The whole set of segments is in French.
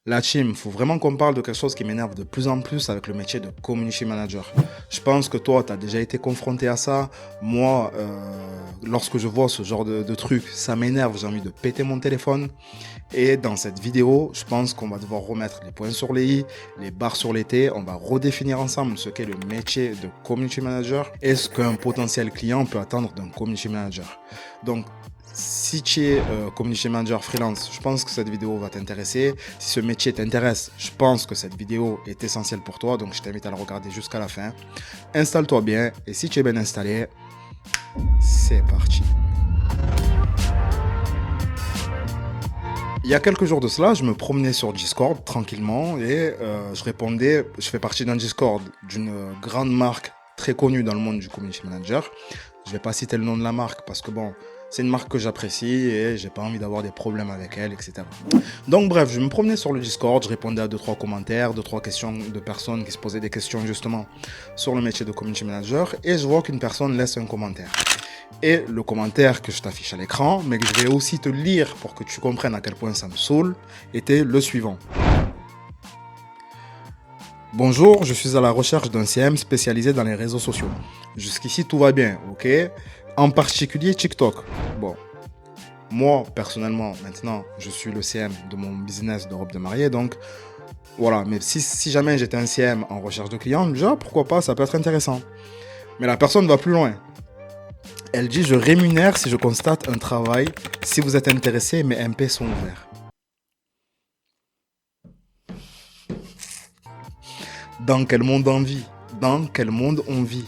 La team, il faut vraiment qu'on parle de quelque chose qui m'énerve de plus en plus avec le métier de community manager. Je pense que toi, tu as déjà été confronté à ça. Moi, lorsque je vois ce genre de truc, ça m'énerve, j'ai envie de péter mon téléphone. Et dans cette vidéo, je pense qu'on va devoir remettre les points sur les i, les barres sur les t. On va redéfinir ensemble ce qu'est le métier de community manager et ce qu'un potentiel client peut attendre d'un community manager. Donc, si tu es community manager freelance, je pense que cette vidéo va t'intéresser. Si ce métier t'intéresse, je pense que cette vidéo est essentielle pour toi. Donc, je t'invite à la regarder jusqu'à la fin. Installe-toi bien et si tu es bien installé, c'est parti. Il y a quelques jours de cela, je me promenais sur Discord tranquillement et je fais partie d'un Discord d'une grande marque très connue dans le monde du community manager. Je vais pas citer le nom de la marque parce que bon, c'est une marque que j'apprécie et j'ai pas envie d'avoir des problèmes avec elle, etc. Donc bref, je me promenais sur le Discord, je répondais à 2-3 commentaires, 2-3 questions de personnes qui se posaient des questions justement sur le métier de community manager et je vois qu'une personne laisse un commentaire. Et le commentaire que je t'affiche à l'écran, mais que je vais aussi te lire pour que tu comprennes à quel point ça me saoule, était le suivant. Bonjour, je suis à la recherche d'un CM spécialisé dans les réseaux sociaux. Jusqu'ici, tout va bien, ok? En particulier TikTok. Bon, moi, personnellement, maintenant, je suis le CM de mon business de robe de mariée, donc voilà. Mais si jamais j'étais un CM en recherche de clients, déjà, pourquoi pas, ça peut être intéressant. Mais la personne va plus loin. Elle dit, je rémunère si je constate un travail. Si vous êtes intéressé, mes MP sont ouverts. Dans quel monde on vit? Dans quel monde on vit?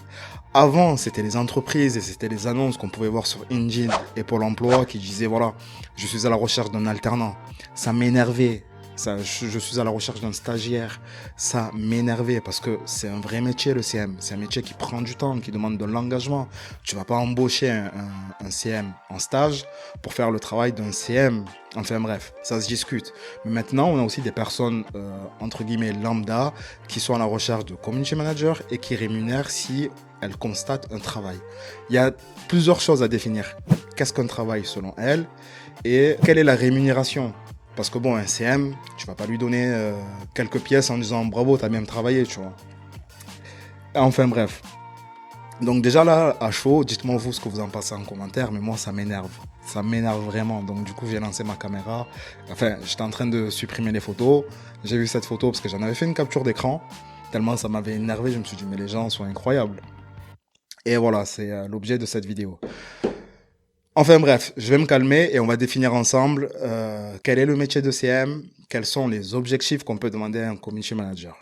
Avant, c'était les entreprises et c'était les annonces qu'on pouvait voir sur Indeed et Pôle emploi qui disaient, voilà, je suis à la recherche d'un alternant. Ça m'énervait. Je suis à la recherche d'un stagiaire. Ça m'énervait parce que c'est un vrai métier, le CM. C'est un métier qui prend du temps, qui demande de l'engagement. Tu vas pas embaucher un CM en stage pour faire le travail d'un CM. Enfin bref, ça se discute. Mais maintenant, on a aussi des personnes, entre guillemets, lambda, qui sont à la recherche de community manager et qui rémunèrent si elles constatent un travail. Il y a plusieurs choses à définir. Qu'est-ce qu'un travail selon elles? Et quelle est la rémunération? Parce que bon, un CM, tu vas pas lui donner quelques pièces en disant bravo, t'as bien travaillé, tu vois. Enfin bref. Donc déjà là, à chaud, dites-moi vous ce que vous en pensez en commentaire, mais moi ça m'énerve. Ça m'énerve vraiment. Donc du coup, j'ai lancé ma caméra. Enfin, j'étais en train de supprimer les photos. J'ai vu cette photo parce que j'en avais fait une capture d'écran. Tellement ça m'avait énervé, je me suis dit mais les gens sont incroyables. Et voilà, c'est l'objet de cette vidéo. Enfin bref, je vais me calmer et on va définir ensemble quel est le métier de CM, quels sont les objectifs qu'on peut demander à un community manager.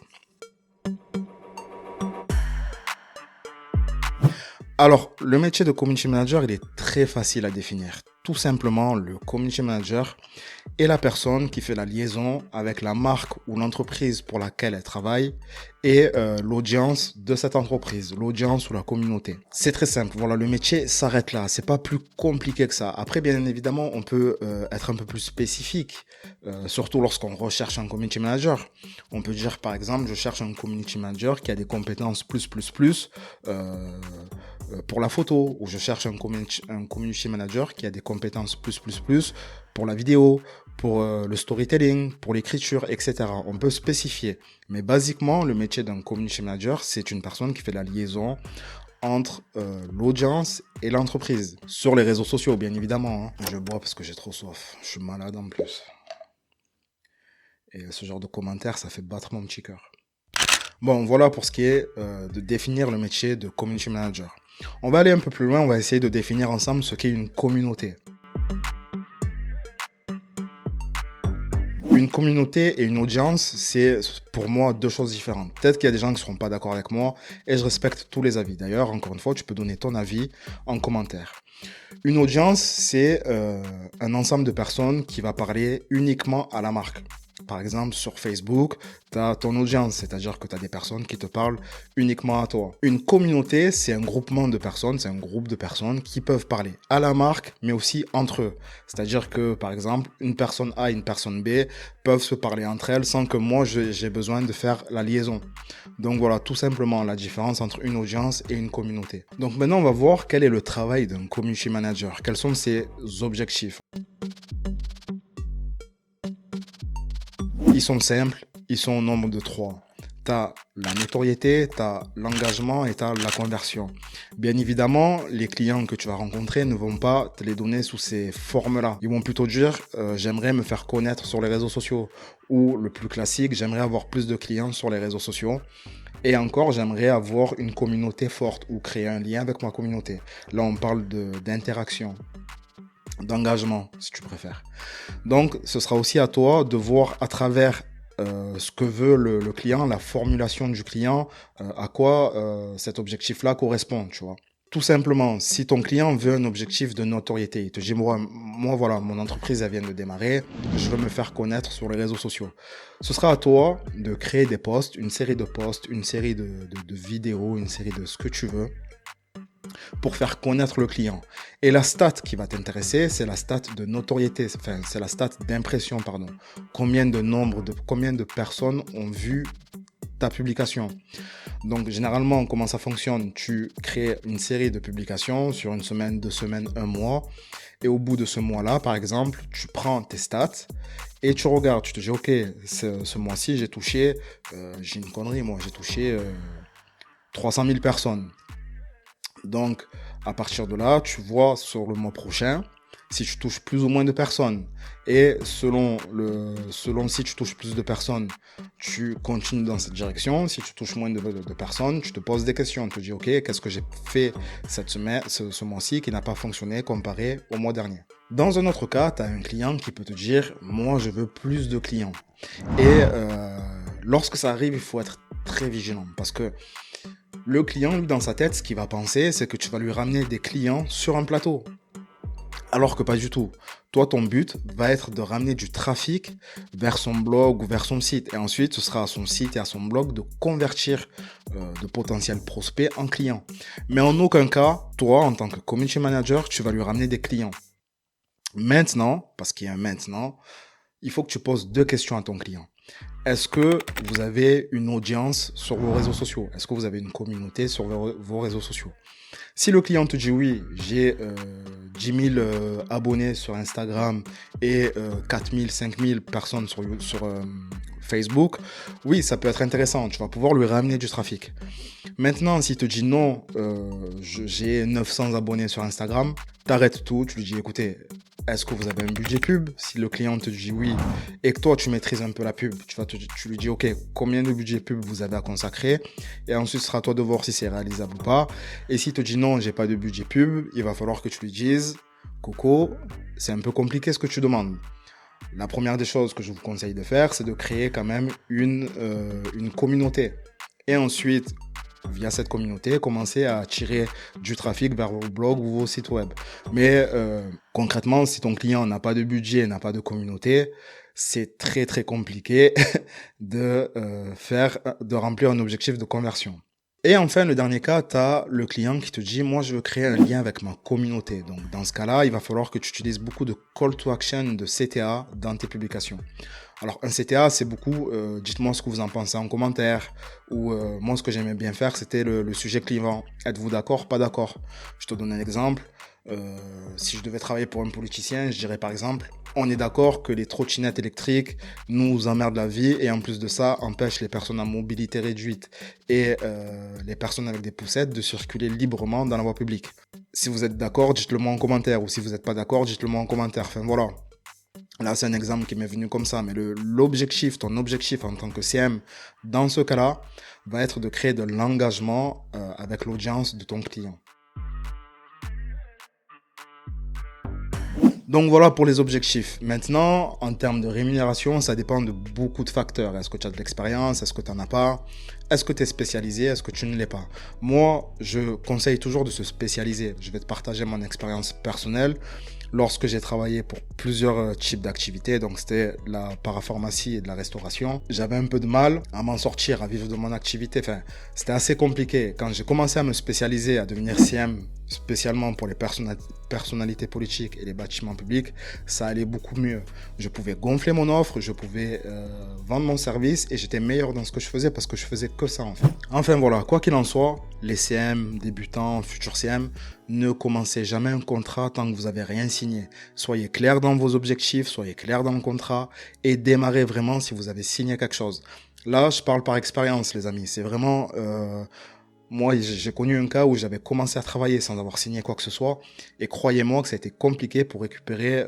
Alors, le métier de community manager, il est très facile à définir. Tout simplement, le community manager est la personne qui fait la liaison avec la marque ou l'entreprise pour laquelle elle travaille et l'audience de cette entreprise, l'audience ou la communauté. C'est très simple. Voilà, le métier s'arrête là. C'est pas plus compliqué que ça. Après, bien évidemment, on peut être un peu plus spécifique, surtout lorsqu'on recherche un community manager. On peut dire, par exemple, je cherche un community manager qui a des compétences pour la photo, ou je cherche un community manager qui a des compétences pour la vidéo, pour le storytelling, pour l'écriture, etc. On peut spécifier. Mais basiquement, le métier d'un community manager, c'est une personne qui fait la liaison entre l'audience et l'entreprise. Sur les réseaux sociaux, bien évidemment. Hein. Je bois parce que j'ai trop soif. Je suis malade en plus. Et ce genre de commentaires, ça fait battre mon petit cœur. Bon, voilà pour ce qui est de définir le métier de community manager. On va aller un peu plus loin, on va essayer de définir ensemble ce qu'est une communauté. Une communauté et une audience, c'est pour moi deux choses différentes. Peut-être qu'il y a des gens qui ne seront pas d'accord avec moi et je respecte tous les avis. D'ailleurs, encore une fois, tu peux donner ton avis en commentaire. Une audience, c'est un ensemble de personnes qui va parler uniquement à la marque. Par exemple, sur Facebook, tu as ton audience, c'est-à-dire que tu as des personnes qui te parlent uniquement à toi. Une communauté, c'est un groupement de personnes, c'est un groupe de personnes qui peuvent parler à la marque, mais aussi entre eux. C'est-à-dire que, par exemple, une personne A et une personne B peuvent se parler entre elles sans que moi, j'ai besoin de faire la liaison. Donc voilà, tout simplement la différence entre une audience et une communauté. Donc maintenant, on va voir quel est le travail d'un community manager. Quels sont ses objectifs? Ils sont simples, ils sont au nombre de 3. Tu as la notoriété, tu as l'engagement et tu as la conversion. Bien évidemment, les clients que tu vas rencontrer ne vont pas te les donner sous ces formes-là. Ils vont plutôt dire j'aimerais me faire connaître sur les réseaux sociaux. Ou le plus classique, j'aimerais avoir plus de clients sur les réseaux sociaux. Et encore, j'aimerais avoir une communauté forte ou créer un lien avec ma communauté. Là, on parle d'interaction, d'engagement, si tu préfères. Donc, ce sera aussi à toi de voir à travers ce que veut le client, la formulation du client, à quoi cet objectif-là correspond, tu vois. Tout simplement, si ton client veut un objectif de notoriété, il te dit, moi voilà, mon entreprise, elle vient de démarrer, je veux me faire connaître sur les réseaux sociaux. Ce sera à toi de créer des posts, une série de posts, une série de vidéos, une série de ce que tu veux, pour faire connaître le client. Et la stat qui va t'intéresser, c'est la stat de notoriété, enfin, c'est la stat d'impression, pardon. Combien de personnes ont vu ta publication. Donc, généralement, comment ça fonctionne? Tu crées une série de publications sur une semaine, 2 semaines, un mois. Et au bout de ce mois-là, par exemple, tu prends tes stats et tu regardes. Tu te dis, OK, ce mois-ci, j'ai touché, j'ai une connerie, moi, j'ai touché 300 000 personnes. Donc, à partir de là, tu vois sur le mois prochain si tu touches plus ou moins de personnes. Et selon si tu touches plus de personnes, tu continues dans cette direction. Si tu touches moins de personnes, tu te poses des questions. Tu te dis, OK, qu'est-ce que j'ai fait cette semaine, ce mois-ci qui n'a pas fonctionné comparé au mois dernier. Dans un autre cas, tu as un client qui peut te dire, moi, je veux plus de clients. Et lorsque ça arrive, il faut être très vigilant parce que le client, lui, dans sa tête, ce qu'il va penser, c'est que tu vas lui ramener des clients sur un plateau. Alors que pas du tout. Toi, ton but va être de ramener du trafic vers son blog ou vers son site. Et ensuite, ce sera à son site et à son blog de convertir de potentiels prospects en clients. Mais en aucun cas, toi, en tant que community manager, tu vas lui ramener des clients. Maintenant, parce qu'il y a un maintenant, il faut que tu poses 2 questions à ton client. Est-ce que vous avez une audience sur vos réseaux sociaux? Est-ce que vous avez une communauté sur vos réseaux sociaux? Si le client te dit oui, j'ai 10 000 abonnés sur Instagram et 4 000, 5 000 personnes sur Facebook, oui, ça peut être intéressant. Tu vas pouvoir lui ramener du trafic. Maintenant, s'il te dit non, j'ai 900 abonnés sur Instagram, t'arrêtes tout, tu lui dis écoutez, est-ce que vous avez un budget pub? Si le client te dit oui et que toi tu maîtrises un peu la pub, tu lui dis ok, combien de budget pub vous avez à consacrer? Et ensuite ce sera à toi de voir si c'est réalisable ou pas. Et s'il te dit non, j'ai pas de budget pub, il va falloir que tu lui dises Coco, c'est un peu compliqué ce que tu demandes. La première des choses que je vous conseille de faire, c'est de créer quand même une communauté. Et ensuite, via cette communauté, commencer à attirer du trafic vers vos blogs ou vos sites web. Mais concrètement, si ton client n'a pas de budget, n'a pas de communauté, c'est très très compliqué de remplir un objectif de conversion. Et enfin, le dernier cas, tu as le client qui te dit, moi, je veux créer un lien avec ma communauté. Donc, dans ce cas-là, il va falloir que tu utilises beaucoup de call to action, de CTA dans tes publications. Alors, un CTA, c'est beaucoup, dites-moi ce que vous en pensez en commentaire. Ou moi, ce que j'aimais bien faire, c'était le sujet clivant. Êtes-vous d'accord, pas d'accord? Je te donne un exemple. Si je devais travailler pour un politicien, je dirais par exemple, on est d'accord que les trottinettes électriques nous emmerdent la vie et en plus de ça, empêchent les personnes à mobilité réduite et les personnes avec des poussettes de circuler librement dans la voie publique. Si vous êtes d'accord, dites-le moi en commentaire ou si vous n'êtes pas d'accord, dites-le moi en commentaire. Enfin voilà. Là, c'est un exemple qui m'est venu comme ça, mais ton objectif en tant que CM, dans ce cas-là, va être de créer de l'engagement avec l'audience de ton client. Donc voilà pour les objectifs. Maintenant, en termes de rémunération, ça dépend de beaucoup de facteurs. Est-ce que tu as de l'expérience? Est-ce que tu n'en as pas? Est-ce que tu es spécialisé? Est-ce que tu ne l'es pas? Moi, je conseille toujours de se spécialiser. Je vais te partager mon expérience personnelle. Lorsque j'ai travaillé pour plusieurs types d'activités, donc c'était la parapharmacie et de la restauration, j'avais un peu de mal à m'en sortir, à vivre de mon activité. Enfin, c'était assez compliqué. Quand j'ai commencé à me spécialiser, à devenir CM spécialement pour les personnalités politiques et les bâtiments publics, ça allait beaucoup mieux. Je pouvais gonfler mon offre, je pouvais vendre mon service et j'étais meilleur dans ce que je faisais parce que je faisais que ça en fait. Enfin voilà, quoi qu'il en soit, les CM, débutants, futurs CM, ne commencez jamais un contrat tant que vous n'avez rien signé. Soyez clair dans vos objectifs, soyez clair dans le contrat et démarrez vraiment si vous avez signé quelque chose. Là, je parle par expérience les amis, c'est vraiment... Moi, j'ai connu un cas où j'avais commencé à travailler sans avoir signé quoi que ce soit. Et croyez-moi que ça a été compliqué pour récupérer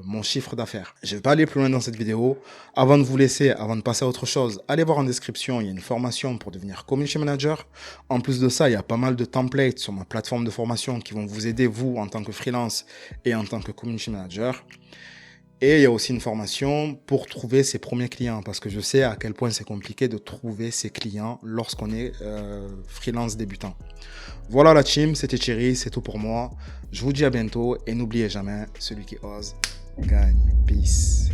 mon chiffre d'affaires. Je ne vais pas aller plus loin dans cette vidéo. Avant de vous laisser, avant de passer à autre chose, allez voir en description, il y a une formation pour devenir community manager. En plus de ça, il y a pas mal de templates sur ma plateforme de formation qui vont vous aider, vous, en tant que freelance et en tant que community manager. Et il y a aussi une formation pour trouver ses premiers clients, parce que je sais à quel point c'est compliqué de trouver ses clients lorsqu'on est freelance débutant. Voilà la team, c'était Thierry, c'est tout pour moi. Je vous dis à bientôt et n'oubliez jamais, celui qui ose gagne. Peace.